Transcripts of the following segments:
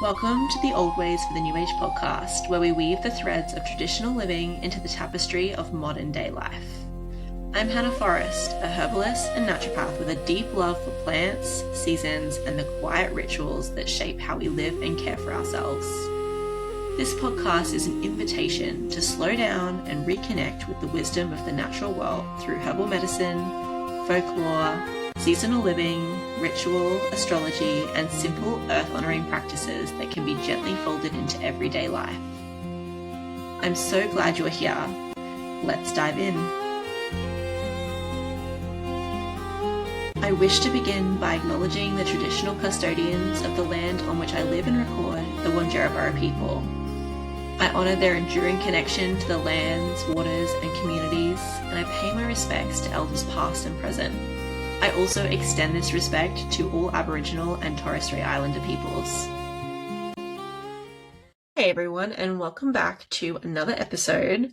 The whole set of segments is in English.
Welcome to the Old Ways for the New Age podcast, where we weave the threads of traditional living into the tapestry of modern day life. I'm Hannah Forrest, a herbalist and naturopath with a deep love for plants, seasons, and the quiet rituals that shape how we live and care for ourselves. This podcast is an invitation to slow down and reconnect with the wisdom of the natural world through herbal medicine, folklore, seasonal living, ritual, astrology, and simple earth-honoring practices that can be gently folded into everyday life. I'm so glad you're here. Let's dive in. I wish to begin by acknowledging the traditional custodians of the land on which I live and record, the Wonjarabara people. I honour their enduring connection to the lands, waters, and communities, and I pay my respects to elders past and present. I also extend this respect to all Aboriginal and Torres Strait Islander peoples. Hey everyone, and welcome back to another episode.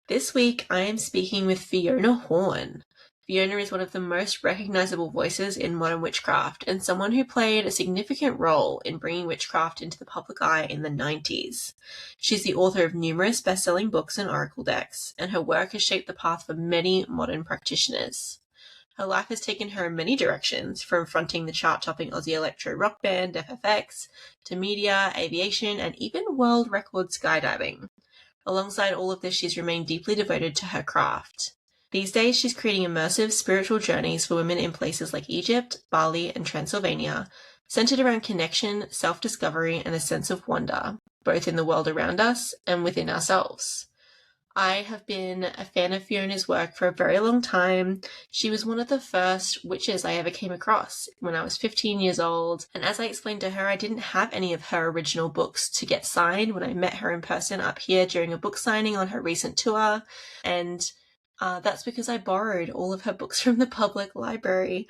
This week I am speaking with Fiona Horne. Fiona is one of the most recognisable voices in modern witchcraft and someone who played a significant role in bringing witchcraft into the public eye in the 90s. She's the author of numerous best-selling books and oracle decks, and her work has shaped the path for many modern practitioners. Her life has taken her in many directions, from fronting the chart-topping Aussie electro rock band FFX to media, aviation, and even world record skydiving. Alongside all of this, she's remained deeply devoted to her craft. These days, she's creating immersive spiritual journeys for women in places like Egypt, Bali, and Transylvania, centered around connection, self-discovery, and a sense of wonder, both in the world around us and within ourselves. I have been a fan of Fiona's work for a very long time. She was one of the first witches I ever came across when I was 15 years old, and as I explained to her, I didn't have any of her original books to get signed when I met her in person up here during a book signing on her recent tour, and that's because I borrowed all of her books from the public library.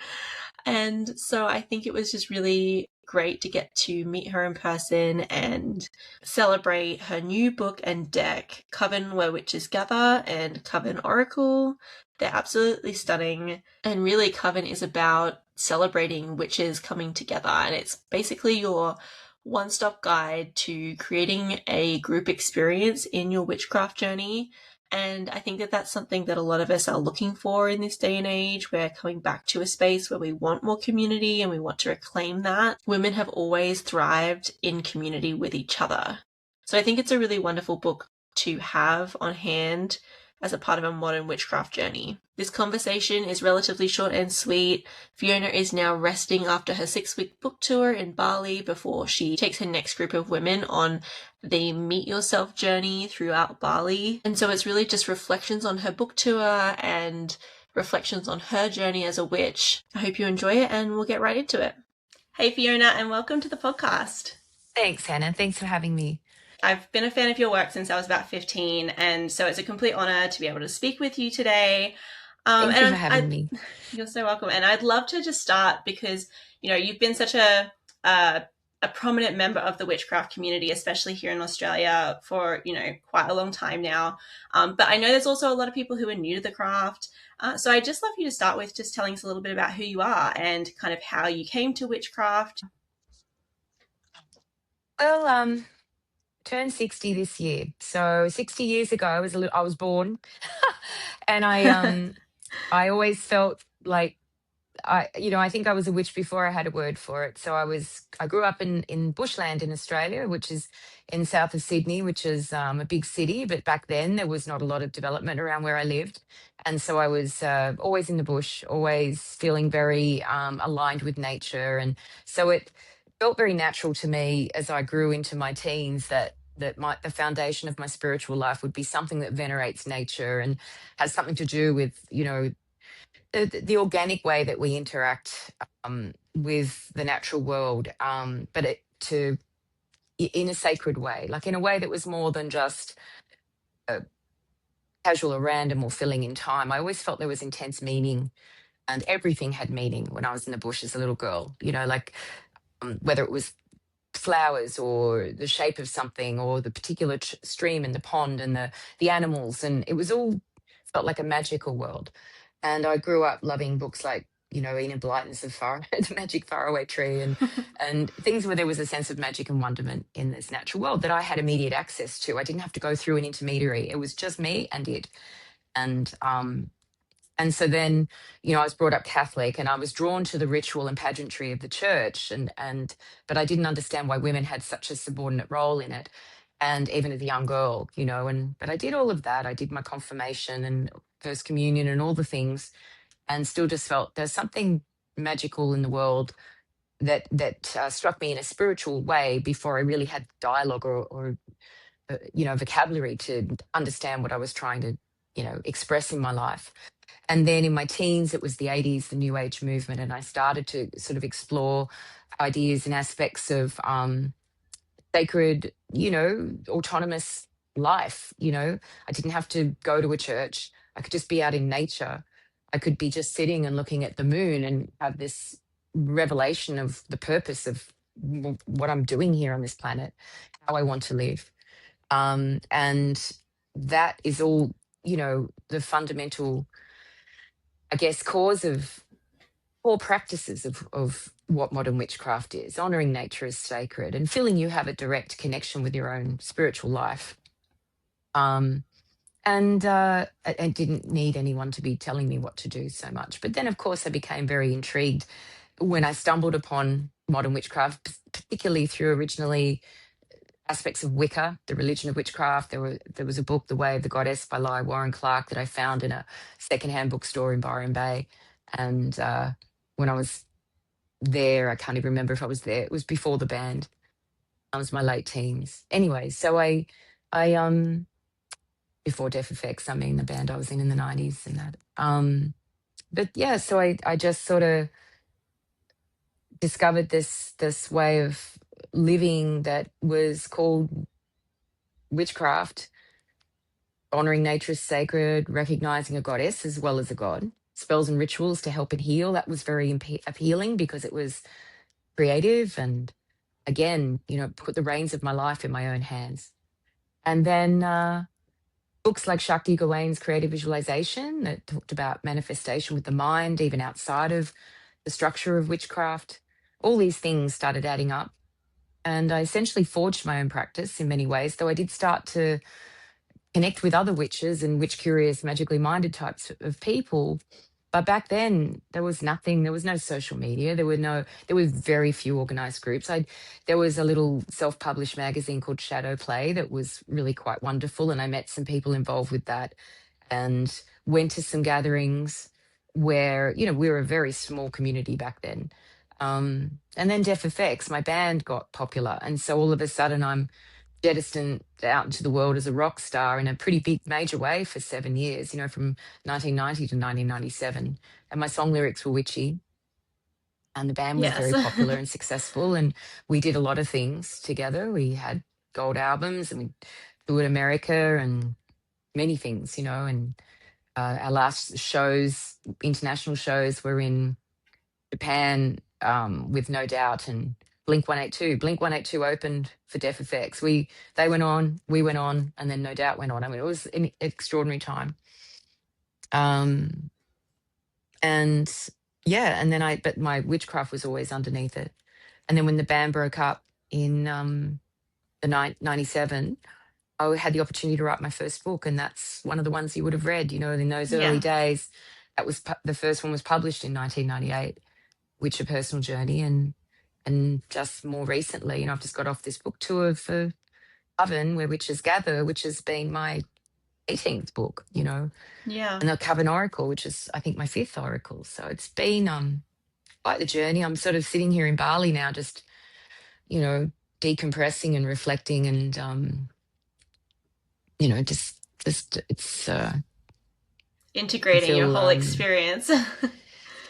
And so I think it was just really great to get to meet her in person and celebrate her new book and deck, Coven, Where Witches Gather, and Coven Oracle. They're absolutely stunning. And really, Coven is about celebrating witches coming together. And it's basically your one-stop guide to creating a group experience in your witchcraft journey. And I think that that's something that a lot of us are looking for in this day and age. We're coming back to a space where we want more community and we want to reclaim that. Women have always thrived in community with each other. So I think it's a really wonderful book to have on hand as a part of a modern witchcraft journey. This conversation is relatively short and sweet. Fiona is now resting after her 6-week book tour in Bali before she takes her next group of women on the Meet Yourself journey throughout Bali. And so it's really just reflections on her book tour and reflections on her journey as a witch. I hope you enjoy it, and we'll get right into it. Hey Fiona, and welcome to the podcast. Thanks, Hannah. Thanks for having me. I've been a fan of your work since I was about 15, and so it's a complete honor to be able to speak with you today. Thank you for having me. You're so welcome. And I'd love to just start because, you know, you've been such a prominent member of the witchcraft community, especially here in Australia, for, you know, quite a long time now. But I know there's also a lot of people who are new to the craft. So I'd just love you to start with just telling us a little bit about who you are and kind of how you came to witchcraft. Well, turned 60 this year. So 60 years ago, I was born, and I always felt like I think I was a witch before I had a word for it. So I grew up in bushland in Australia, which is in south of Sydney, which is a big city. But back then there was not a lot of development around where I lived, and so I was always in the bush, always feeling very aligned with nature, and so it felt very natural to me as I grew into my teens that the foundation of my spiritual life would be something that venerates nature and has something to do with the organic way that we interact with the natural world, but in a sacred way, like in a way that was more than just casual or random or filling in time. I always felt there was intense meaning, and everything had meaning when I was in the bush as a little girl. Like whether it was flowers or the shape of something or the particular stream in the pond and the animals, and it was all felt like a magical world. And I grew up loving books like Enid Blyton's the magic faraway tree, and things where there was a sense of magic and wonderment in this natural world that I had immediate access to. I didn't have to go through an intermediary. It was just me and it. And and so then, I was brought up Catholic, and I was drawn to the ritual and pageantry of the church, but I didn't understand why women had such a subordinate role in it. And even as a young girl, but I did all of that. I did my confirmation and first communion and all the things, and still just felt there's something magical in the world that struck me in a spiritual way before I really had dialogue or vocabulary to understand what I was trying to express in my life. And then in my teens, it was the 80s, the New Age movement, and I started to sort of explore ideas and aspects of sacred, autonomous life. I didn't have to go to a church. I could just be out in nature. I could be just sitting and looking at the moon and have this revelation of the purpose of what I'm doing here on this planet, how I want to live. And that is all, the fundamental, I guess, cause of core practices of what modern witchcraft is, honoring nature as sacred and feeling you have a direct connection with your own spiritual life. And I didn't need anyone to be telling me what to do so much. But then, of course, I became very intrigued when I stumbled upon modern witchcraft, particularly through originally aspects of Wicca, the religion of witchcraft. There was a book, The Way of the Goddess by Lai Warren Clark, that I found in a secondhand bookstore in Byron Bay. And when I was there, I can't even remember if I was there. It was before the band. I was my late teens. Anyway, so I before Deaf Effects, I mean the band I was in the 90s and that. But yeah, so I just sort of discovered this way of living that was called witchcraft, honoring nature as sacred, recognizing a goddess as well as a god, spells and rituals to help it heal. That was very appealing because it was creative and, again, put the reins of my life in my own hands. And then books like Shakti Gawain's Creative Visualization that talked about manifestation with the mind, even outside of the structure of witchcraft. All these things started adding up. And I essentially forged my own practice in many ways, though I did start to connect with other witches and witch curious, magically minded types of people. But back then there was nothing, there was no social media, there were very few organized groups. There was a little self-published magazine called Shadow Play that was really quite wonderful, and I met some people involved with that and went to some gatherings where, we were a very small community back then. And then Deaf Effects, my band, got popular, and so all of a sudden I'm jettisoned out into the world as a rock star in a pretty big major way for 7 years, from 1990 to 1997. And my song lyrics were witchy. And the band was Yes. very popular and successful. And we did a lot of things together. We had gold albums and we toured America and many things, and our last shows, international shows, were in Japan with No Doubt and Blink 182. Blink 182 opened for Deaf Effects. They went on, we went on, and then No Doubt went on. I mean, it was an extraordinary time. And yeah, and then but my witchcraft was always underneath it. And then when the band broke up in the 97, I had the opportunity to write my first book, and that's one of the ones you would have read, in those early Yeah. days. That was the first one was published in 1998, Witch: A Personal Journey, and just more recently, I've just got off this book tour for Coven, where witches gather, which has been my 18th book, Yeah. and the Coven Oracle, which is I think my 5th oracle. So it's been quite the journey. I'm sort of sitting here in Bali now, just decompressing and reflecting, and just it's I Integrating your feel whole experience.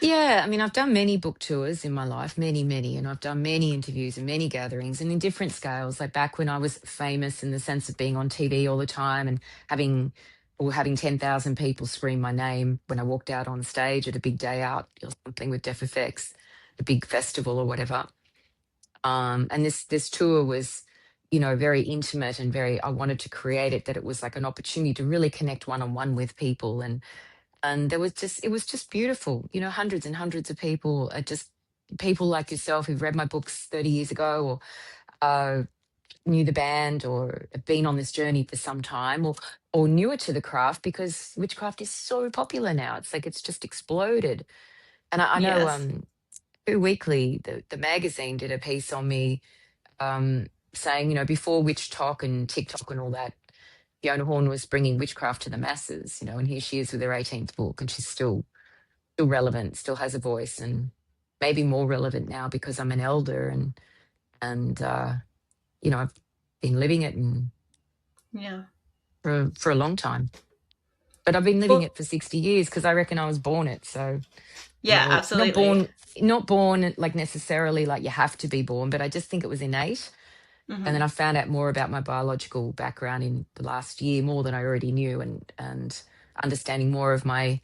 yeah, I mean, I've done many book tours in my life, many, many, and I've done many interviews and many gatherings and in different scales. Like back when I was famous in the sense of being on TV all the time and having 10,000 people scream my name when I walked out on stage at a big day out or something with Deaf Effects, a big festival or whatever. And this tour was, very intimate and I wanted to create it that it was like an opportunity to really connect one-on-one with people And it was just beautiful, hundreds and hundreds of people, just people like yourself who've read my books 30 years ago, or uh, knew the band, or have been on this journey for some time, or newer to the craft, because witchcraft is so popular now. It's like it's just exploded. And I know Yes. Who Weekly, the magazine, did a piece on me, saying, before Witch Talk and TikTok and all that, Fiona Horne was bringing witchcraft to the masses, and here she is with her 18th book, and she's still relevant, still has a voice, and maybe more relevant now because I'm an elder, and I've been living it and Yeah. for a long time. But I've been living Well, it for 60 years because I reckon I was born it. So, yeah, or absolutely. not born like necessarily like you have to be born, but I just think it was innate. And then Hmm. I found out more about my biological background in the last year, more than I already knew, and understanding more of my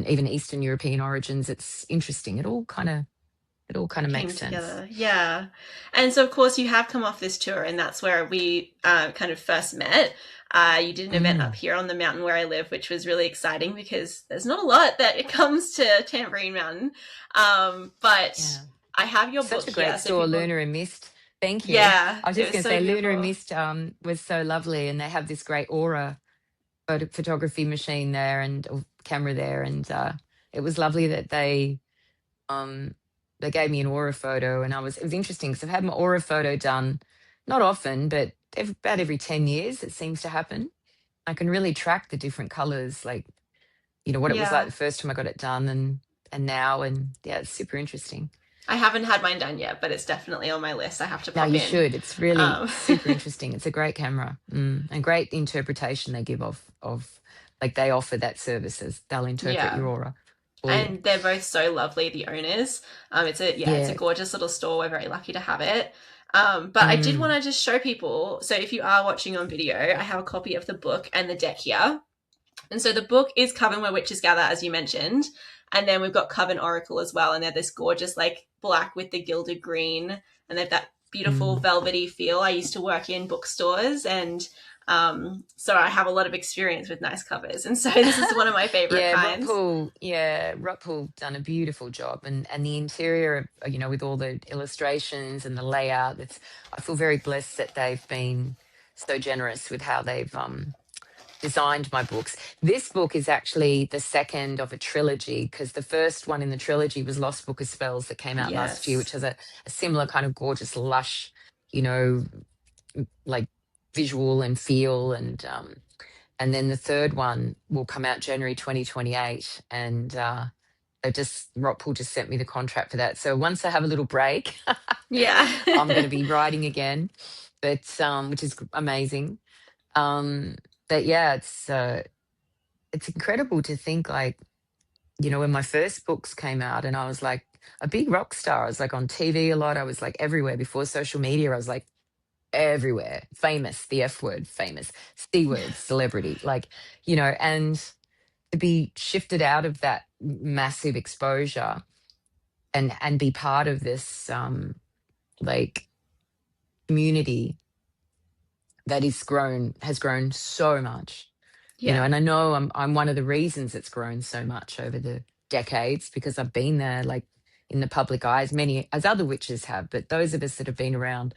even Eastern European origins. It's interesting. It all kind of Came makes sense. together. Yeah. And so, of course, you have come off this tour, and that's where we kind of first met. You did an event up Mm, here on the mountain where I live, which was really exciting because there's not a lot that it comes to Tambourine Mountain. But yeah. I have your Such book a here, great so store, people. Lunar and Mist. Thank you. Yeah, I was it just was going to so say, Lunar and beautiful. Mist was so lovely, and they have this great aura photography machine there, and or camera there, and it was lovely that um, they gave me an aura photo, and it was interesting because I've had my aura photo done, not often, but about every 10 years it seems to happen. I can really track the different colors, like what it was like Yeah. the first time I got it done, and now, and yeah, it's super interesting. I haven't had mine done yet, but it's definitely on my list. I have to Now pop you in. should. It's really Um, super interesting. It's a great camera, and great interpretation they give of like they offer that services. They'll interpret yeah. your aura for you. And they're both so lovely, the owners. It's a Yeah. gorgeous little store. We're very lucky to have it. But I did want Mm, to just show people. So if you are watching on video, I have a copy of the book and the deck here. And so the book is Coven Where Witches Gather, as you mentioned. And then we've got Coven Oracle as well. And they're this gorgeous, like, black with the gilded green. And they've that beautiful mm. velvety feel. I used to work in bookstores, and so I have a lot of experience with nice covers. And so this is one of my favorite Yeah, kinds. Rockpool done a beautiful job, and the interior, with all the illustrations and the layout. It's I feel very blessed that they've been so generous with how they've designed my books. This book is actually the second of a trilogy, because the first one in the trilogy was Lost Book of Spells that came out last year, Yes. which has a similar kind of gorgeous, lush, you know, like visual and feel, and then the third one will come out January 2028, and Rockpool just sent me the contract for that. So once I have a little break, Yeah. I'm going to be writing again, but which is amazing. Um, but yeah, it's incredible to think, like, when my first books came out and I was like a big rock star. I was like on TV a lot. I was like everywhere before social media. I was like everywhere, famous, the F word, famous, C word, celebrity, like, and to be shifted out of that massive exposure and be part of this like community that has grown so much. Yeah. And I know I'm one of the reasons it's grown so much over the decades, because I've been there, like, in the public eye, as many as other witches have. But those of us that have been around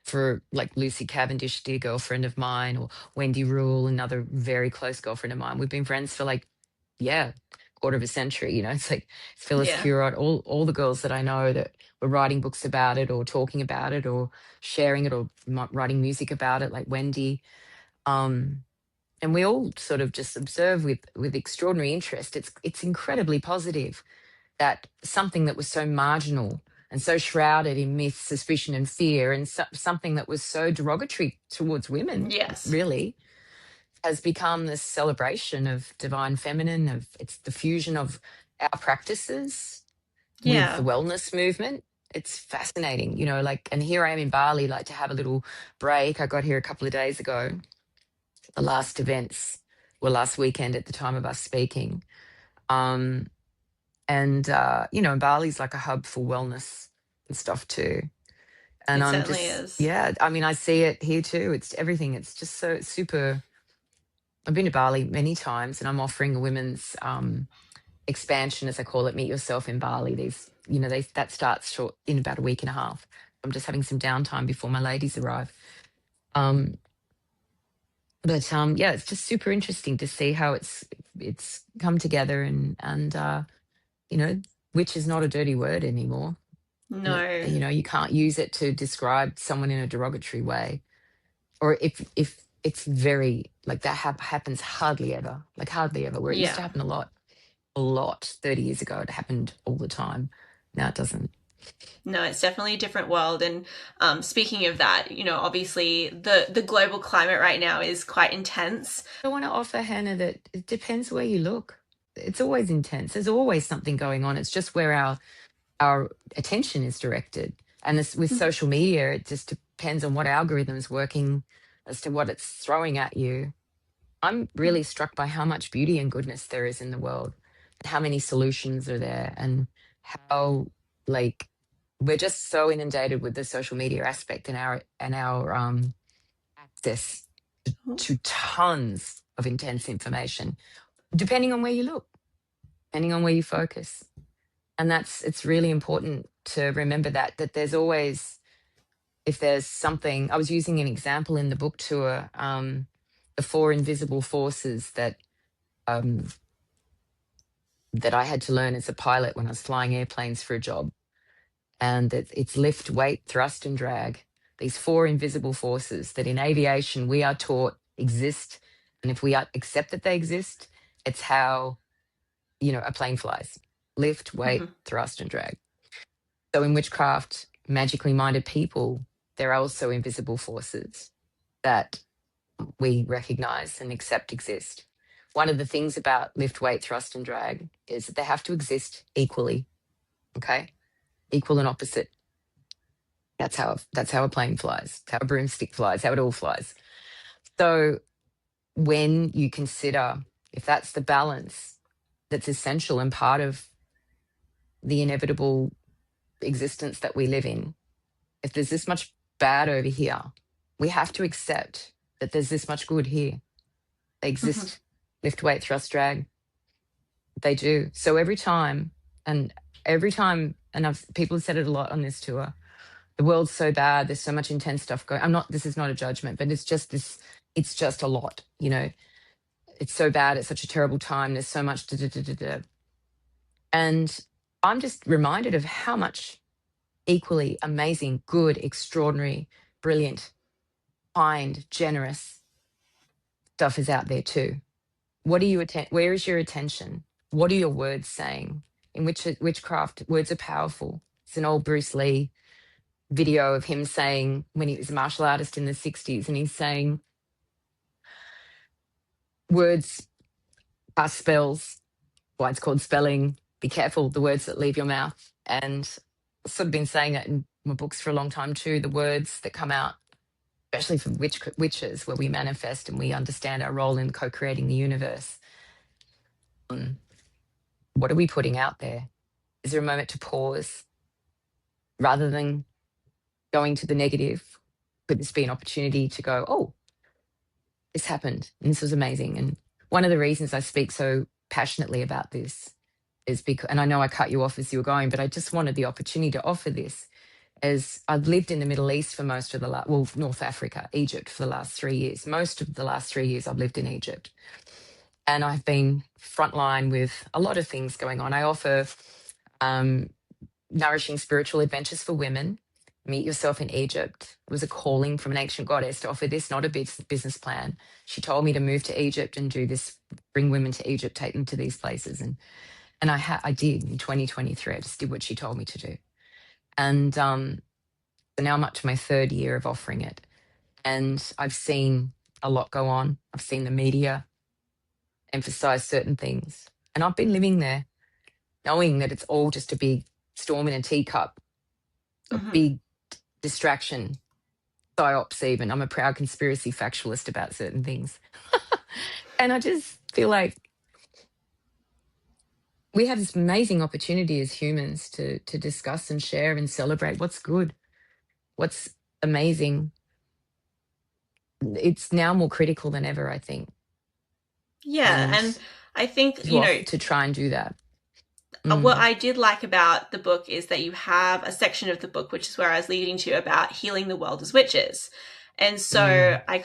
for, like, Lucy Cavendish, dear girlfriend of mine, or Wendy Rule, another very close girlfriend of mine, we've been friends for, like, yeah, quarter of a century. It's like Phyllis Yeah. Curott, all the girls that I know that were writing books about it, or talking about it, or sharing it, or writing music about it, like Wendy. Um, and we all sort of just observe with extraordinary interest. It's incredibly positive that something that was so marginal and so shrouded in myth, suspicion, and fear, and something that was so derogatory towards women, Yes. really, has become this celebration of divine feminine. Of It's the fusion of our practices with the Yeah. wellness movement. It's fascinating, like, and here I am in Bali, like, to have a little break. I got here a couple of days ago. The last events were last weekend at the time of us speaking. Um, and Bali's like a hub for wellness and stuff too. And It I'm certainly just, is. yeah, I mean, I see it here too. It's everything. It's just so super, I've been to Bali many times, and I'm offering a women's expansion, as I call it, Meet Yourself in Bali. These, that starts short in about a week and a half. I'm just having some downtime before my ladies arrive. Um, but yeah, it's just super interesting to see how it's come together, and witch is not a dirty word anymore. And No. you can't use it to describe someone in a derogatory way, or if it's very like that happens hardly ever, like hardly ever. Where it used to Yeah. happen a lot 30 years ago, it happened all the time. Now it doesn't. No, it's definitely a different world. And speaking of that, obviously the global climate right now is quite intense. I want to offer Hannah that it depends where you look. It's always intense. There's always something going on. It's just where our attention is directed. And this, with social media, it just depends on what algorithm's working as to what it's throwing at you. I'm really struck by how much beauty and goodness there is in the world, and how many solutions are there, and how, like, we're just so inundated with the social media aspect, and our access to tons of intense information, depending on where you look, depending on where you focus. And it's really important to remember that there's always, if there's something, I was using an example in the book tour, the four invisible forces um, that I had to learn as a pilot when I was flying airplanes for a job. And it's lift, weight, thrust, and drag. These four invisible forces that in aviation we are taught exist. And if we accept that they exist, it's how, a plane flies: lift, weight, Mhm. thrust, and drag. So in witchcraft, magically minded people, there are also invisible forces that we recognize and accept exist. One of the things about lift, weight, thrust, and drag is that they have to exist equally. Okay, equal and opposite. That's how a plane flies. That's how a broomstick flies. How it all flies. So when you consider if that's the balance that's essential and part of the inevitable existence that we live in, if there's this much bad over here, we have to accept that there's this much good here. They Mhm. exist. Lift, weight, thrust, drag. They do. So and and people have said it a lot on this tour, the world's so bad, there's so much intense stuff going. This is not a judgment, but it's just a lot, It's so bad, it's such a terrible time, there's so much da, da, da, da, da. And I'm just reminded of how much equally amazing, good, extraordinary, brilliant, kind, generous stuff is out there too. Where is your attention? What are your words saying? In witchcraft, words are powerful. It's an old Bruce Lee video of him saying, when he was a martial artist in the 60s, and he's saying, words are spells. Why it's called spelling. Be careful the words that leave your mouth. And I've sort of been saying that in my books for a long time too. The words that come out, especially for witches, where we manifest and we understand our role in co-creating the universe. What are we putting out there? Is there a moment to pause rather than going to the negative? Could this be an opportunity to go, oh, this happened and this was amazing? And one of the reasons I speak so passionately about this is because, and I know I cut you off as you were going, but I just wanted the opportunity to offer this, as I've lived in the Middle East for most of North Africa, Egypt, for the last 3 years. Most of the last 3 years I've lived in Egypt. And I've been frontline with a lot of things going on. I offer nourishing spiritual adventures for women. Meet Yourself in Egypt. It was a calling from an ancient goddess to offer this, not a business plan. She told me to move to Egypt and do this, bring women to Egypt, take them to these places. And I did in 2023. I just did what she told me to do. And so now I'm up to my third year of offering it. And I've seen a lot go on. I've seen the media emphasize certain things. And I've been living there, knowing that it's all just a big storm in a teacup, a Mhm. big distraction, psyops even. I'm a proud conspiracy factualist about certain things. And I just feel like we have this amazing opportunity as humans to discuss and share and celebrate what's good, what's amazing. It's now more critical than ever, I think. Yeah, and and I think, you know, to try and do that. what Mm, I did like about the book is that you have a section of the book, which is where I was leading to, about healing the world as witches. And so mm, I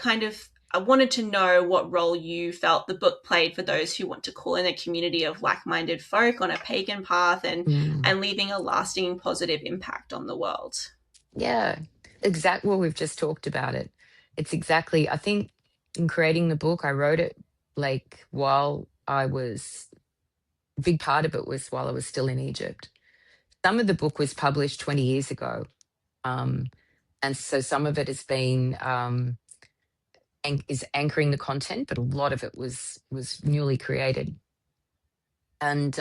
wanted to know what role you felt the book played for those who want to call in a community of like-minded folk on a pagan path, mm. and leaving a lasting positive impact on the world. Yeah, exact. Well, we've just talked about it. It's exactly, I think in creating the book, I wrote it like while I was, a big part of it was while I was still in Egypt. Some of the book was published 20 years ago. Um, and so some of it has been, is anchoring the content, but a lot of it was newly created. And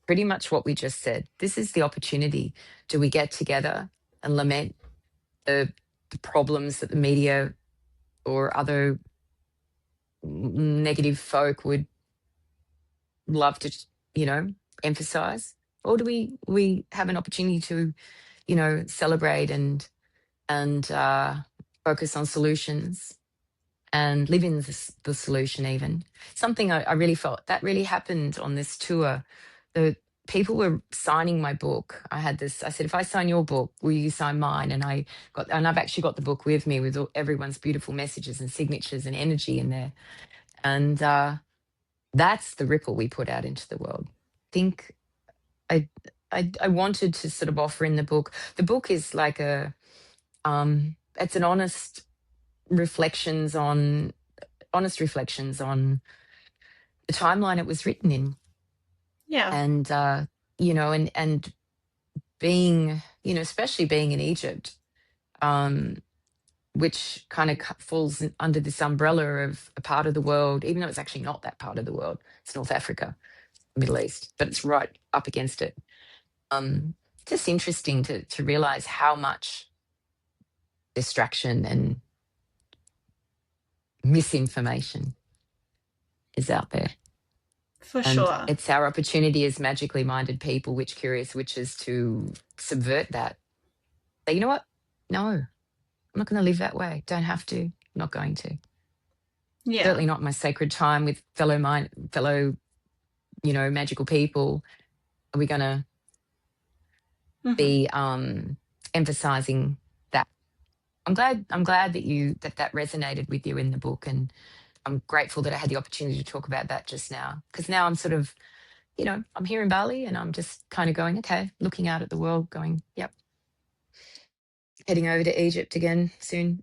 pretty much what we just said. This is the opportunity. Do we get together and lament the, the problems that the media or other negative folk would love to, you know, emphasize? Or do we have an opportunity to, celebrate and focus on solutions and live in the solution even? Something I really felt that really happened on this tour. The people were signing my book. I said, if I sign your book, will you sign mine? And I've actually got the book with me with everyone's beautiful messages and signatures and energy in there. And that's the ripple we put out into the world. Think I, I wanted to sort of offer in the book. The book is like it's an honest reflections on the timeline it was written in, Yeah, and and being, especially being in Egypt, um, which kind of falls under this umbrella of a part of the world, even though it's actually not that part of the world. It's North Africa, Middle East, but it's right up against it. Um, just interesting to realize how much distraction and misinformation is out there. for And sure. it's our opportunity as magically minded people, witch curious witches, to subvert that. Say, you know what? No, I'm not going to live that way. Don't have to. Not going to. Yeah. Certainly not my sacred time with fellow, magical people. Are we going to Hmm. be emphasizing that? I'm glad that resonated with you in the book, and I'm grateful that I had the opportunity to talk about that just now, because now I'm sort of, I'm here in Bali and I'm just kind of going, okay, looking out at the world, going, yep, heading over to Egypt again soon.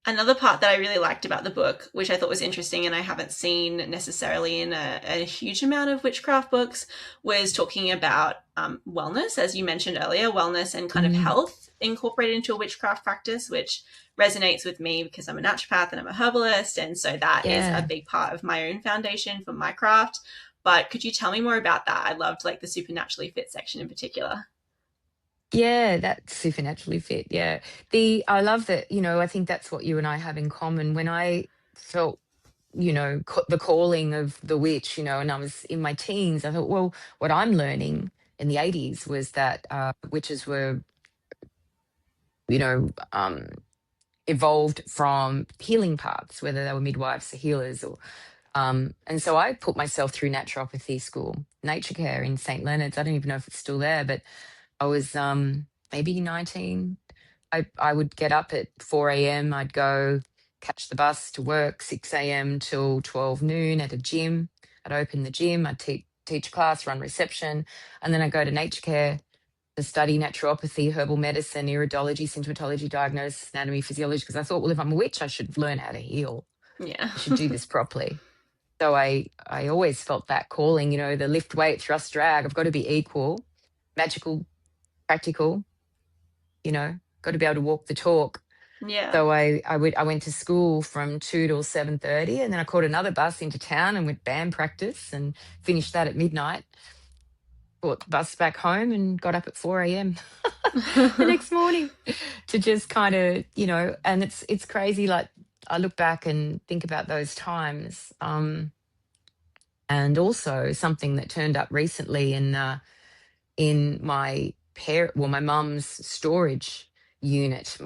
Another part that I really liked about the book, which I thought was interesting and I haven't seen necessarily in a huge amount of witchcraft books, was talking about wellness, as you mentioned earlier, wellness and kind of Mm, health incorporated into a witchcraft practice, which resonates with me because I'm a naturopath and I'm a herbalist. And so that is a yeah. big part of my own foundation for my craft. But could you tell me more about that? I loved like the supernaturally fit section in particular. Yeah, that's supernaturally fit. Yeah. I love that, I think that's what you and I have in common. When I felt, the calling of the witch, and I was in my teens, I thought, well, what I'm learning in the 80s was that witches were, you know, um, evolved from healing paths, whether they were midwives or healers, and so I put myself through naturopathy school, nature care in St. Leonard's. I don't even know if it's still there, but I was maybe 19. I would get up at 4 a.m. I'd go catch the bus to work 6 a.m. till 12 noon at a gym. I'd open the gym, I'd teach a class, run reception, and then I'd go to nature care to study naturopathy, herbal medicine, iridology, symptomatology, diagnosis, anatomy, physiology, because I thought, well, if I'm a witch, I should learn how to heal. Yeah. I should do this properly. So I always felt that calling, the lift, weight, thrust, drag. I've got to be equal, magical, practical, got to be able to walk the talk. Yeah. So I went to school from 2 till 7:30, and then I caught another bus into town and went band practice and finished that at midnight. Caught the bus back home and got up at 4 a.m. the next morning to just kind of, and it's crazy. Like, I look back and think about those times. And also something that turned up recently in my mum's storage unit.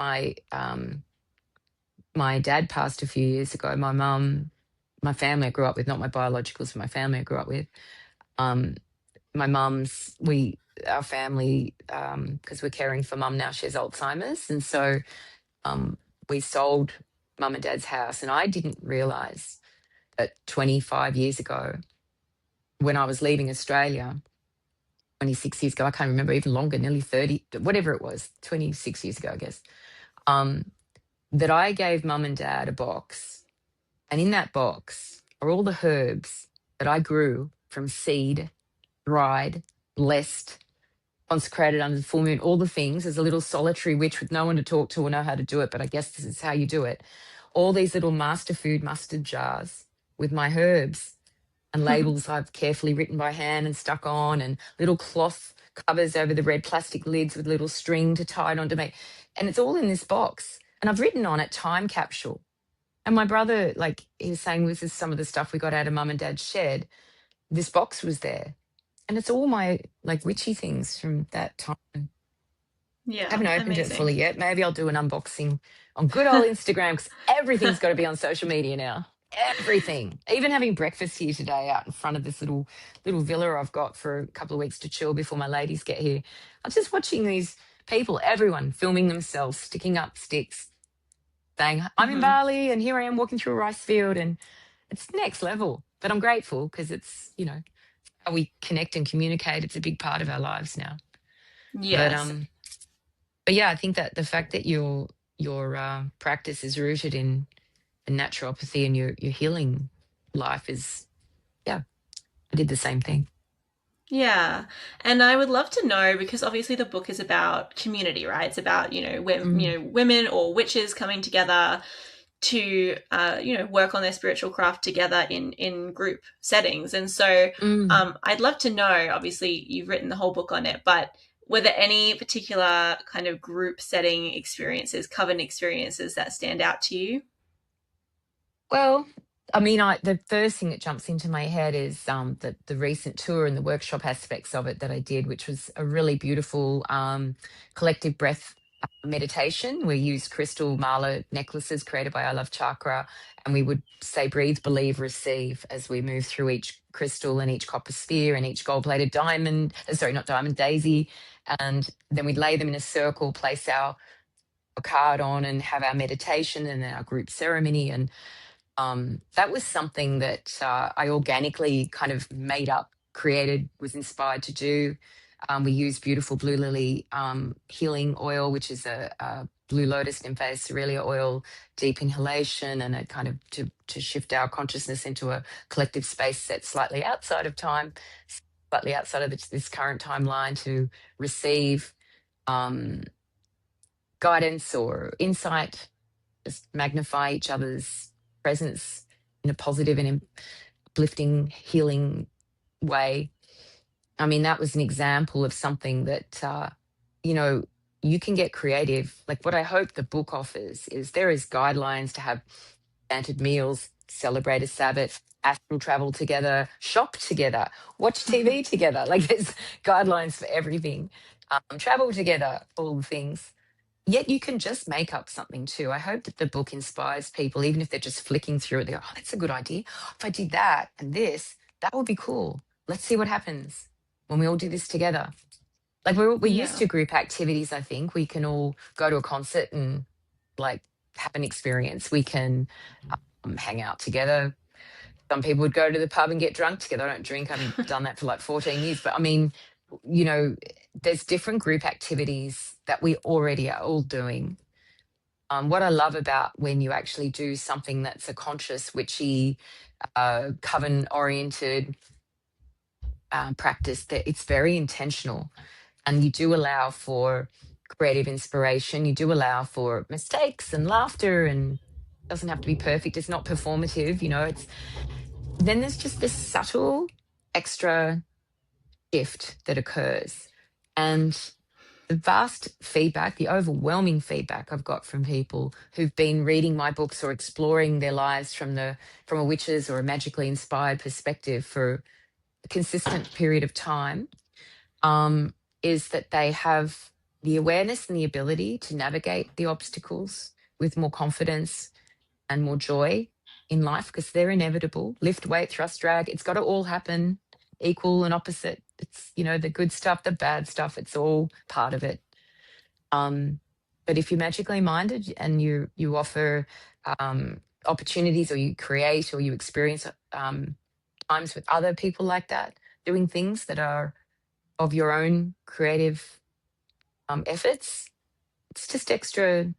My dad passed a few years ago. My mum my family I grew up with, not my biologicals, my family I grew up with. Um, my mum's, our family, because we're caring for mum now, she has Alzheimer's. And so um, we sold mum and dad's house. And I didn't realize that 25 years ago, when I was leaving Australia, 26 years ago, I can't remember, even longer, nearly 30, whatever it was, 26 years ago, I guess, um, that I gave mum and dad a box. And in that box are all the herbs that I grew from seed, dried, blessed, consecrated under the full moon, all the things, as a little solitary witch with no one to talk to or know how to do it. But I guess this is how you do it. All these little master food mustard jars with my herbs and labels I've carefully written by hand and stuck on, and little cloth covers over the red plastic lids with little string to tie it onto me. And it's all in this box. And I've written on it time capsule. And my brother, like, he was saying, this is some of the stuff we got out of mum and dad's shed. This box was there. And it's all my, like, witchy things from that time. I Yeah, haven't opened it amazing. fully yet. Maybe I'll do an unboxing on good old Instagram, because everything's got to be on social media now. Everything. Even having breakfast here today out in front of this little villa I've got for a couple of weeks to chill before my ladies get here. I'm just watching these people, everyone filming themselves, sticking up sticks, saying, I'm in Hmm. Bali and here I am walking through a rice field, and it's next level. But I'm grateful because it's, how we connect and communicate. It's a big part of our lives now. But Yes. but yeah, I think that the fact that your practice is rooted in naturopathy and your healing life is, yeah, I did the same thing. Yeah. And I would love to know, because obviously the book is about community, right? It's about, Mm, women or witches coming together to work on their spiritual craft together in group settings. And so mm. I'd love to know, obviously you've written the whole book on it, but were there any particular kind of group setting experiences, coven experiences that stand out to you? Well, I mean, the first thing that jumps into my head is the recent tour and the workshop aspects of it that I did, which was a really beautiful collective breath meditation. We used crystal mala necklaces created by I Love Chakra, and we would say breathe, believe, receive as we move through each crystal and each copper sphere and each gold-plated diamond, sorry, not diamond, daisy, and then we'd lay them in a circle, place our card on, and have our meditation and our group ceremony. And that was something that I organically kind of made up, created, was inspired to do. We use beautiful blue lily healing oil, which is a blue lotus nymphaea cerealia oil, deep inhalation, and a kind of to shift our consciousness into a collective space that's slightly outside of time, slightly outside of this current timeline, to receive um, guidance or insight, just magnify each other's presence in a positive and uplifting, healing way. I mean, that was an example of something that, you know, you can get creative. Like, what I hope the book offers is there is guidelines to have standard meals, celebrate a Sabbath, astral travel together, shop together, watch TV together. Like, there's guidelines for everything. Travel together, all the things. Yet you can just make up something too. I hope that the book inspires people, even if they're just flicking through it. They go, oh, that's a good idea. If I did that and this, that would be cool. Let's see what happens when we all do this together. Like, we're used Yeah. to group activities, I think. We can all go to a concert and, like, have an experience. We can hang out together. Some people would go to the pub and get drunk together. I don't drink. I haven't done that for like 14 years. But I mean, you know, there's different group activities that we already are all doing. What I love about when you actually do something that's a conscious, witchy, coven oriented practice, that it's very intentional, and you do allow for creative inspiration. You do allow for mistakes and laughter, and it doesn't have to be perfect. It's not performative, it's then there's just this subtle extra shift that occurs. And the vast feedback, the overwhelming feedback I've got from people who've been reading my books or exploring their lives from a witch's or a magically inspired perspective for a consistent period of time, is that they have the awareness and the ability to navigate the obstacles with more confidence and more joy. in life because they're inevitable. Lift, weight, thrust, drag. It's got to all happen equal and opposite. It's, the good stuff, the bad stuff. It's all part of it. But if you're magically minded and you offer opportunities, or you create, or you experience times with other people like that, doing things that are of your own creative efforts, it's just extra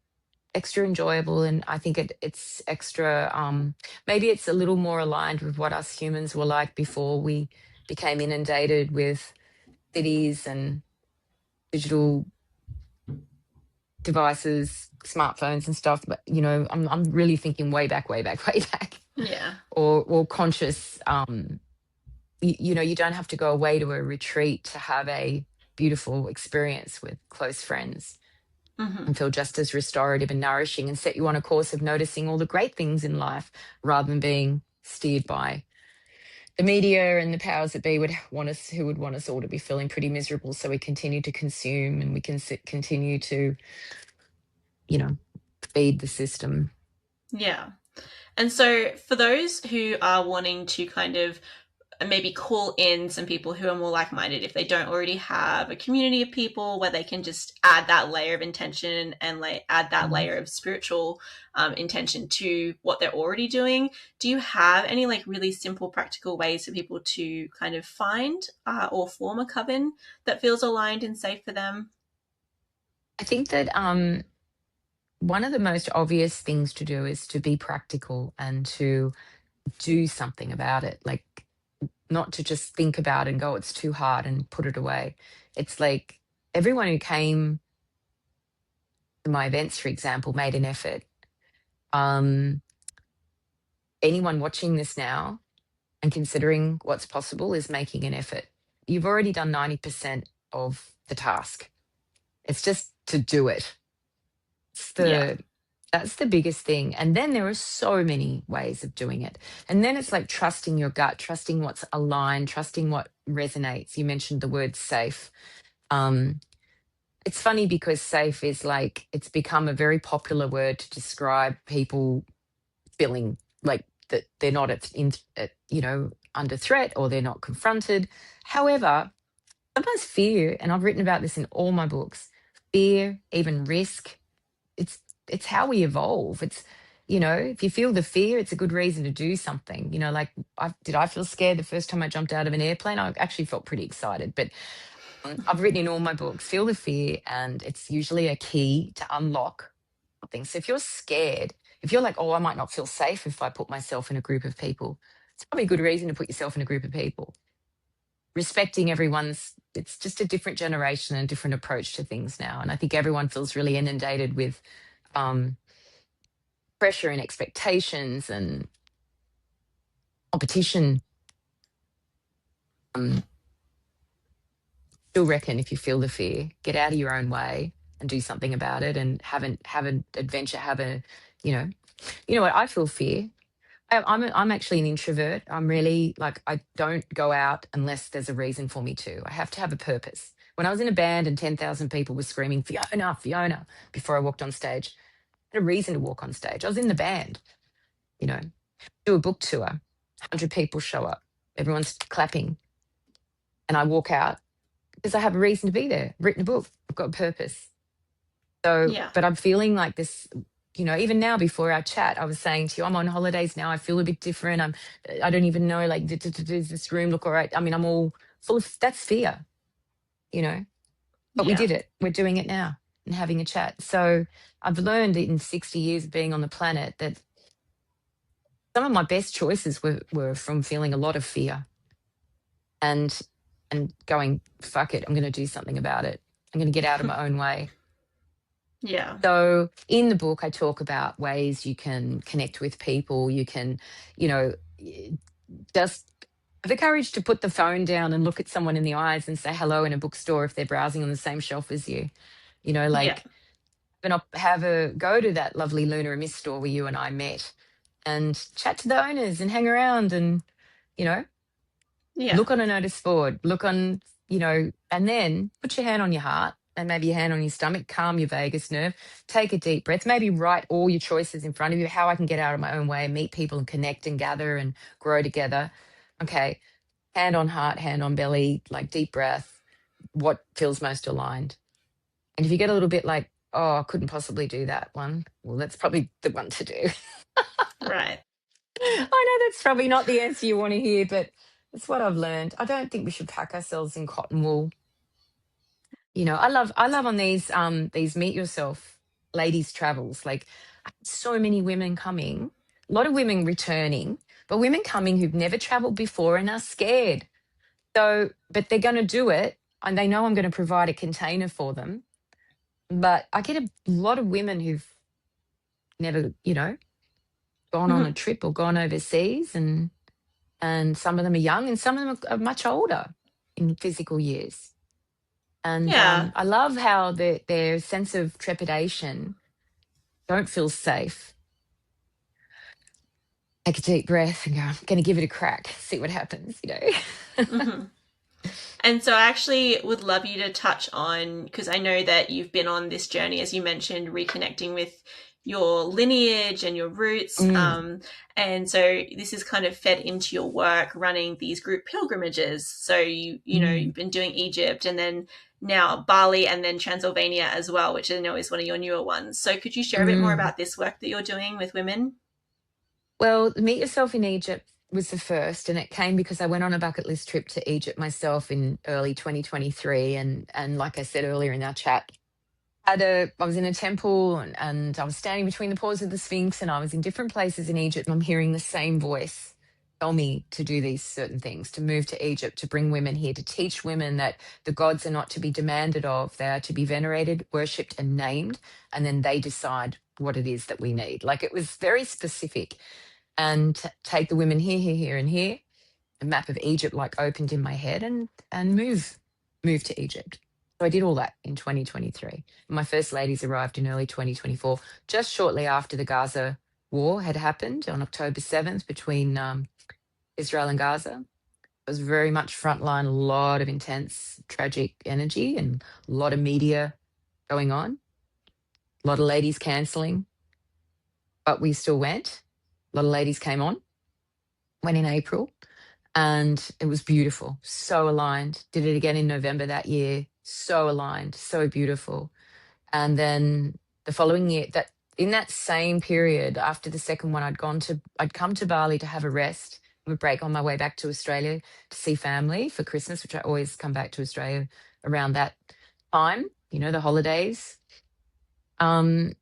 enjoyable. And I think it's extra, maybe it's a little more aligned with what us humans were like before we became inundated with cities and digital devices, smartphones and stuff. But I'm really thinking way back, way back, way back. Yeah. Or conscious. You don't have to go away to a retreat to have a beautiful experience with close friends Hmm. and feel just as restorative and nourishing, and set you on a course of noticing all the great things in life rather than being steered by the media and the powers that be who would want us all to be feeling pretty miserable. So we continue to consume, and we can continue to, feed the system. Yeah. And so, for those who are wanting to kind of maybe call in some people who are more like minded, if they don't already have a community of people where they can just add that layer of intention and add that Mm. layer of spiritual intention to what they're already doing, do you have any really simple, practical ways for people to kind of find or form a coven that feels aligned and safe for them? I think that one of the most obvious things to do is to be practical and to do something about it. Like, not to just think about it and go, it's too hard, and put it away. It's like everyone who came to my events, for example, made an effort. Um, Anyone watching this now and considering what's possible is making an effort. You've already done 90% of the task. It's just to do it. It's Yeah. that's the biggest thing. And then there are so many ways of doing it. And then it's like trusting your gut, trusting what's aligned, trusting what resonates. You mentioned the word safe. Um, it's funny because safe is it's become a very popular word to describe people feeling like that they're not under threat, or they're not confronted. However, sometimes fear, and I've written about this in all my books, fear, even risk, it's it's how we evolve. It's, if you feel the fear, it's a good reason to do something. I feel scared the first time I jumped out of an airplane? I actually felt pretty excited. But I've written in all my books, feel the fear, and it's usually a key to unlock something. So if you're scared, if you're like, oh, I might not feel safe if I put myself in a group of people, it's probably a good reason to put yourself in a group of people. Respecting everyone's, it's just a different generation and different approach to things now. And I think everyone feels really inundated with um, pressure and expectations and competition. Still reckon if you feel the fear, get out of your own way and do something about it, and have an adventure, what, I feel fear. I'm actually an introvert. I'm really I don't go out unless there's a reason for me to. I have to have a purpose. When I was in a band and 10,000 people were screaming, Fiona, Fiona, before I walked on stage, I had a reason to walk on stage. I was in the band, do a book tour, 100 people show up, everyone's clapping, and I walk out because I have a reason to be there. I've written a book, I've got a purpose. So, Yeah. but I'm feeling like this, even now before our chat, I was saying to you, I'm on holidays now. I feel a bit different. I don't even know, does this room look all right? I mean, I'm all full of, that's fear, but we Yeah. did it. We're doing it now and having a chat. So I've learned in 60 years of being on the planet that some of my best choices were from feeling a lot of fear and, going, fuck it, I'm going to do something about it. I'm going to get out of my own way. Yeah. So in the book, I talk about ways you can connect with people. You can, you know, just have the courage to put the phone down and look at someone in the eyes and say hello in a bookstore if they're browsing on the same shelf as you. Yeah. Have a go to that lovely Luna and Miss store where you and I met, and chat to the owners and hang around, and you know Yeah. look on a notice board, look on, and then put your hand on your heart and maybe your hand on your stomach, calm your vagus nerve, take a deep breath, maybe write all your choices in front of you, how I can get out of my own way, meet people and connect and gather and grow together. Okay, hand on heart, hand on belly, like deep breath, what feels most aligned. And if you get a little bit like, oh, I couldn't possibly do that one, well, that's probably the one to do. Right. I know that's probably not the answer you want to hear, but it's what I've learned. I don't think we should pack ourselves in cotton wool. You know, I love on these meet yourself ladies travels. Like so many women coming, a lot of women returning, but women coming who've never traveled before and are scared. So, but they're going to do it, and they know I'm going to provide a container for them. But I get a lot of women who've never, gone on a Mhm. trip or gone overseas, and some of them are young, and some of them are much older in physical years. And Yeah. I love how their sense of trepidation don't feel safe. Take a deep breath and go, I'm going to give it a crack, see what happens, Hmm. And so I actually would love you to touch on, because I know that you've been on this journey, as you mentioned, reconnecting with your lineage and your roots. Mm, And so this is kind of fed into your work running these group pilgrimages. So mm, you've been doing Egypt and then now Bali and then Transylvania as well, which I know is one of your newer ones. So could you share a bit more mm. about this work that you're doing with women? Well, Meet Yourself in Egypt was the first, and it came because I went on a bucket list trip to Egypt myself in early 2023. And like I said earlier in our chat, I was in a temple, and I was standing between the paws of the Sphinx, and I was in different places in Egypt, and I'm hearing the same voice tell me to do these certain things, to move to Egypt, to bring women here, to teach women that the gods are not to be demanded of, they are to be venerated, worshipped, and named, and then they decide what it is that we need. Like it was very specific, and take the women here, here, here, and here. A map of Egypt like opened in my head, and move to Egypt. So I did all that in 2023. My first ladies arrived in early 2024, just shortly after the Gaza war had happened on October 7th between Israel and Gaza. It was very much frontline, a lot of intense, tragic energy, and a lot of media going on, a lot of ladies cancelling, but we still went. A lot of ladies came on, went in April, and it was beautiful. So aligned. Did it again in November that year. So aligned, so beautiful. And then the following year, that in that same period after the second one, I'd come to Bali to have a rest, have a break on my way back to Australia to see family for Christmas, which I always come back to Australia around that time, the holidays. Um,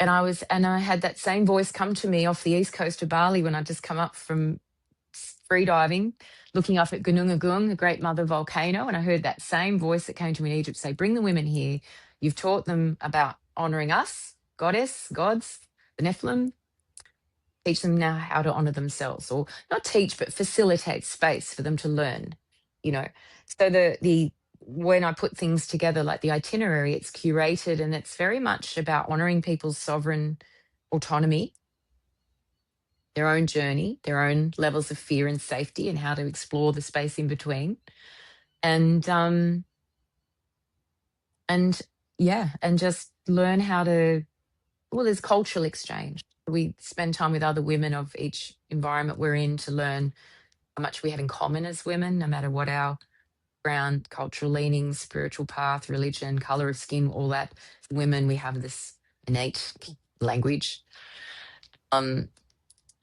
and I had that same voice come to me off the east coast of Bali when I'd just come up from free diving, looking up at Gunung, the Great Mother Volcano, and I heard that same voice that came to me in Egypt say, "Bring the women here. You've taught them about honoring us, goddess, gods, the Nephilim. Teach them now how to honor themselves, or not teach, but facilitate space for them to learn." You know, so the when I put things together like the itinerary, it's curated and it's very much about honoring people's sovereign autonomy, their own journey, their own levels of fear and safety, and how to explore the space in between. And and yeah, and just learn how to, well, there's cultural exchange. We spend time with other women of each environment we're in to learn how much we have in common as women, no matter what our background, cultural leanings, spiritual path, religion, color of skin, all that. Women, we have this innate language.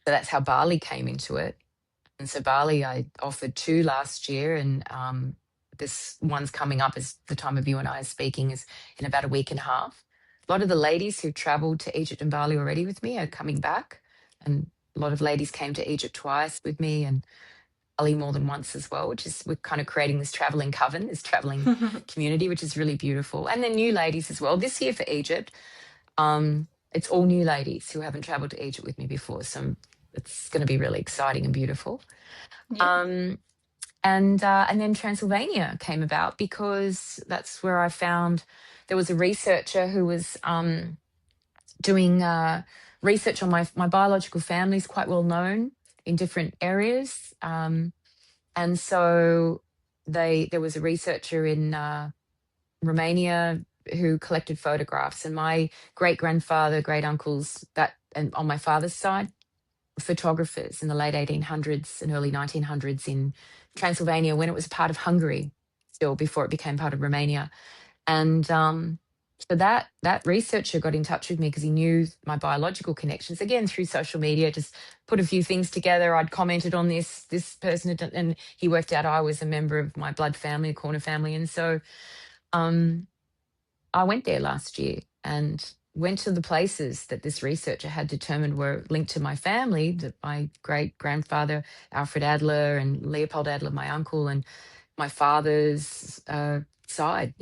So that's how Bali came into it. And so Bali, I offered two last year, and this one's coming up as the time of you and I are speaking is in about a week and a half. A lot of the ladies who traveled to Egypt and Bali already with me are coming back, and a lot of ladies came to Egypt twice with me, and Bali more than once as well, which is we're kind of creating this traveling coven, this traveling community, which is really beautiful. And then new ladies as well. This year for Egypt, it's all new ladies who haven't traveled to Egypt with me before, so it's going to be really exciting and beautiful. Yeah. Um, and then Transylvania came about because that's where I found there was a researcher who was doing research on my biological family is quite well known in different areas, and so there was a researcher in Romania who collected photographs, and my great grandfather, great uncles, that and on my father's side, photographers in the late 1800s and early 1900s in Transylvania when it was part of Hungary, still before it became part of Romania. And so that researcher got in touch with me because he knew my biological connections again through social media. Just put a few things together. I'd commented on this person had done, and he worked out I was a member of my blood family, a Corner family, and so um, I went there last year and went to the places that this researcher had determined were linked to my family, that my great grandfather, Alfred Adler, and Leopold Adler, my uncle, and my father's side,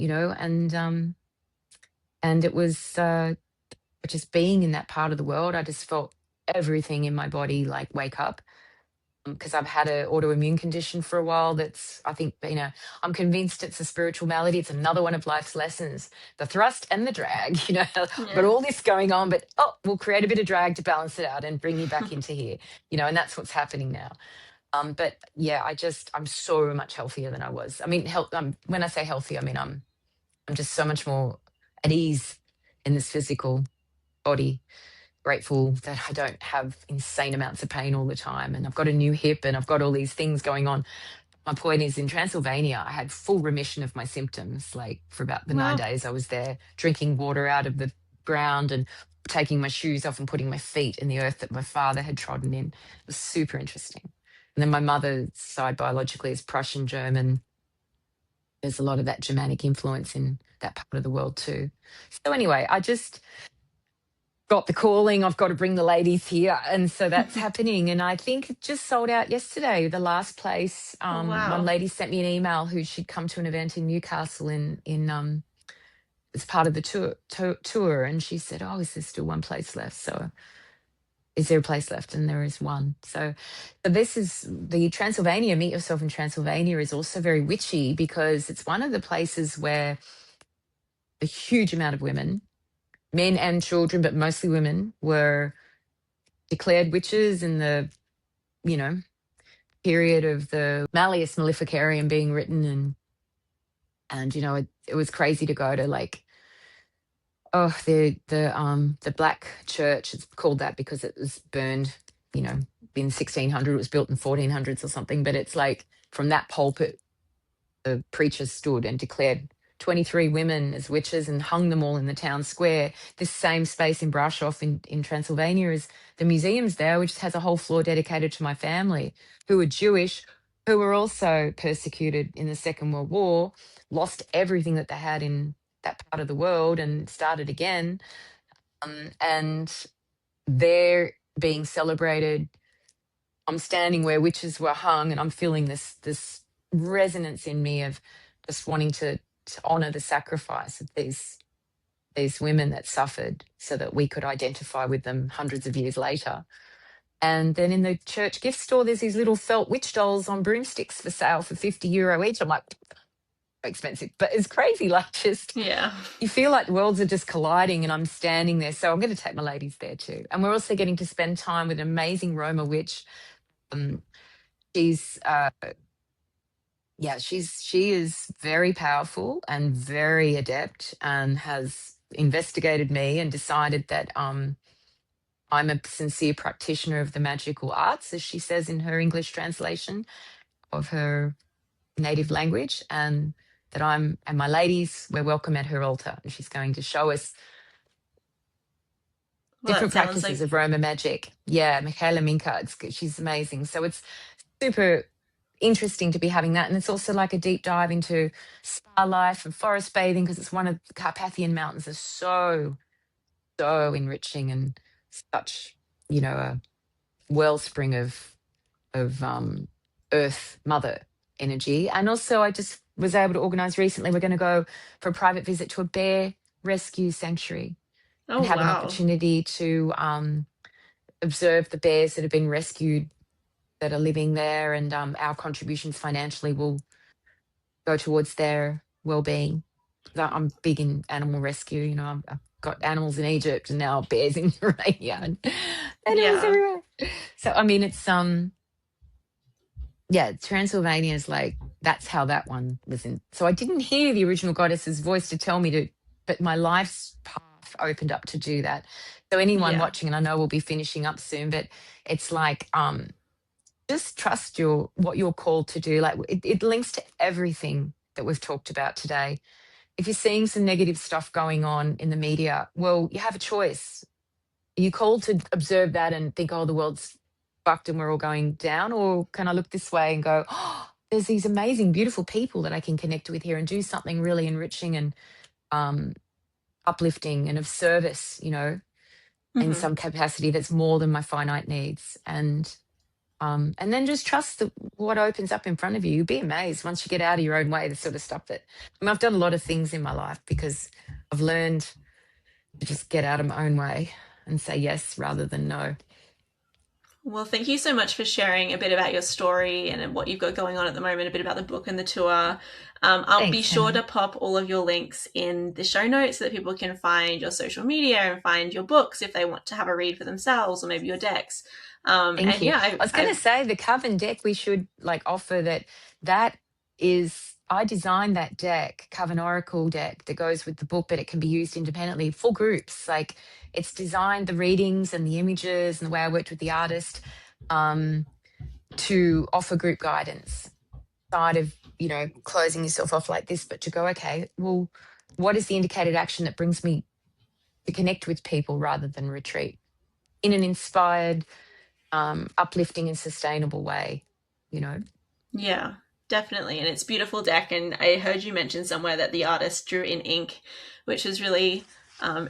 and it was just being in that part of the world. I just felt everything in my body like wake up because I've had an autoimmune condition for a while. That's, I think, I'm convinced it's a spiritual malady. It's another one of life's lessons, the thrust and the drag, but Yeah. all this going on, but we'll create a bit of drag to balance it out and bring you back into here, and that's what's happening now. But yeah, I'm so much healthier than I was. I mean, when I say healthy, I mean, I'm just so much more at ease in this physical body, grateful that I don't have insane amounts of pain all the time. And I've got a new hip and I've got all these things going on. My point is, in Transylvania, I had full remission of my symptoms. Like for about the 9 days I was there, drinking water out of the ground and taking my shoes off and putting my feet in the earth that my father had trodden in. It was super interesting. And then my mother's side biologically is Prussian German. There's a lot of that Germanic influence in that part of the world too. So anyway, I just got the calling, I've got to bring the ladies here. And so that's happening. And I think it just sold out yesterday, the last place. Oh, One wow. lady sent me an email who she'd come to an event in Newcastle in as part of the tour. And she said, oh, is there still one place left? So is there a place left? And there is one. So this is the Transylvania, Meet Yourself in Transylvania is also very witchy because it's one of the places where a huge amount of women, men and children, but mostly women, were declared witches in the, period of the Malleus Maleficarium being written. And it was crazy to go to the Black Church. It's called that because it was burned, in 1600. It was built in 1400s or something. But it's like from that pulpit, the preacher stood and declared 23 women as witches and hung them all in the town square. This same space in Brasov in Transylvania is the museum's there, which has a whole floor dedicated to my family, who were Jewish, who were also persecuted in the Second World War, lost everything that they had in that part of the world and started again. And they're being celebrated. I'm standing where witches were hung, and I'm feeling this resonance in me of just wanting to honor the sacrifice of these women that suffered so that we could identify with them hundreds of years later. And then in the church gift store, there's these little felt witch dolls on broomsticks for sale for €50 each. I'm like, expensive, but it's crazy. Like, just Yeah. you feel like worlds are just colliding, and I'm standing there. So I'm going to take my ladies there too. And we're also getting to spend time with an amazing Roma witch. She's she is very powerful and very adept, and has investigated me and decided that I'm a sincere practitioner of the magical arts, as she says in her English translation of her native language, and that and my ladies, we're welcome at her altar, and she's going to show us Well, that different sounds practices like, of Roma magic. Yeah, Michaela Minka, she's amazing. So it's super interesting to be having that. And it's also like a deep dive into spa life and forest bathing, because it's one of the Carpathian Mountains are so, so enriching, and such, a wellspring of earth mother energy. And also I just was able to organize recently, we're going to go for a private visit to a bear rescue sanctuary oh, and have an wow. opportunity to observe the bears that have been rescued that are living there, and our contributions financially will go towards their well-being. I'm big in animal rescue. I've got animals in Egypt and now bears in Romania and animals Yeah. everywhere. So I mean, it's Transylvania is like, that's how that one was in. So I didn't hear the original goddess's voice to tell me to but my life's path opened up to do that. So anyone Yeah. watching, and I know we'll be finishing up soon, but it's like, just trust what you're called to do. Like it links to everything that we've talked about today. If you're seeing some negative stuff going on in the media, well, you have a choice. Are you called to observe that and think, oh, the world's fucked and we're all going down? Or can I look this way and go, oh, there's these amazing, beautiful people that I can connect with here and do something really enriching and um, uplifting and of service, in Mm-hmm. some capacity that's more than my finite needs. And then just trust that what opens up in front of you. You'll be amazed once you get out of your own way, the sort of stuff I've done a lot of things in my life because I've learned to just get out of my own way and say yes rather than no. Well, thank you so much for sharing a bit about your story and what you've got going on at the moment, a bit about the book and the tour. I'll be Thanks, sure Hannah. to pop all of your links in the show notes so that people can find your social media and find your books if they want to have a read for themselves or maybe your decks. Thank And you. yeah, I was going to say the Coven deck, we should offer that is, I designed that deck, Coven Oracle deck that goes with the book, but it can be used independently for groups. Like it's designed the readings and the images and the way I worked with the artist to offer group guidance side of, closing yourself off like this, but to go, okay, well, what is the indicated action that brings me to connect with people rather than retreat in an inspired, uplifting and sustainable way, you know? yeah, definitely. And it's a beautiful deck. And I heard you mention somewhere that the artist drew in ink, which is really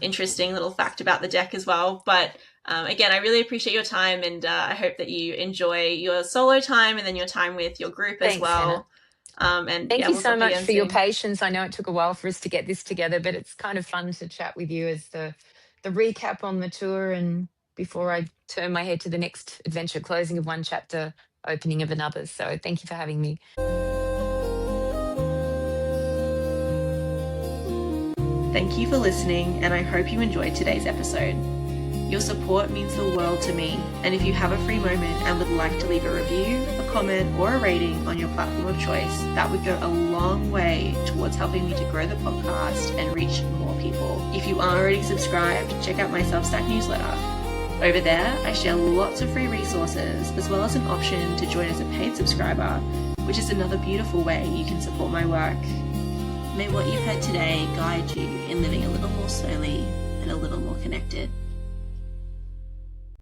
interesting little fact about the deck as well. But again, I really appreciate your time and I hope that you enjoy your solo time and then your time with your group as Thanks, Hannah. well. And Thank yeah, you we'll so talk much again for your soon. patience. I know it took a while for us to get this together, but it's kind of fun to chat with you as the recap on the tour and before I turn my head to the next adventure, closing of one chapter, opening of another. So thank you for having me. Thank you for listening, and I hope you enjoyed today's episode. Your support means the world to me, and if you have a free moment and would like to leave a review, a comment, or a rating on your platform of choice, that would go a long way towards helping me to grow the podcast and reach more people. If you aren't already subscribed, check out my Substack newsletter. Over there, I share lots of free resources, as well as an option to join as a paid subscriber, which is another beautiful way you can support my work. May what you've heard today guide you in living a little more slowly and a little more connected.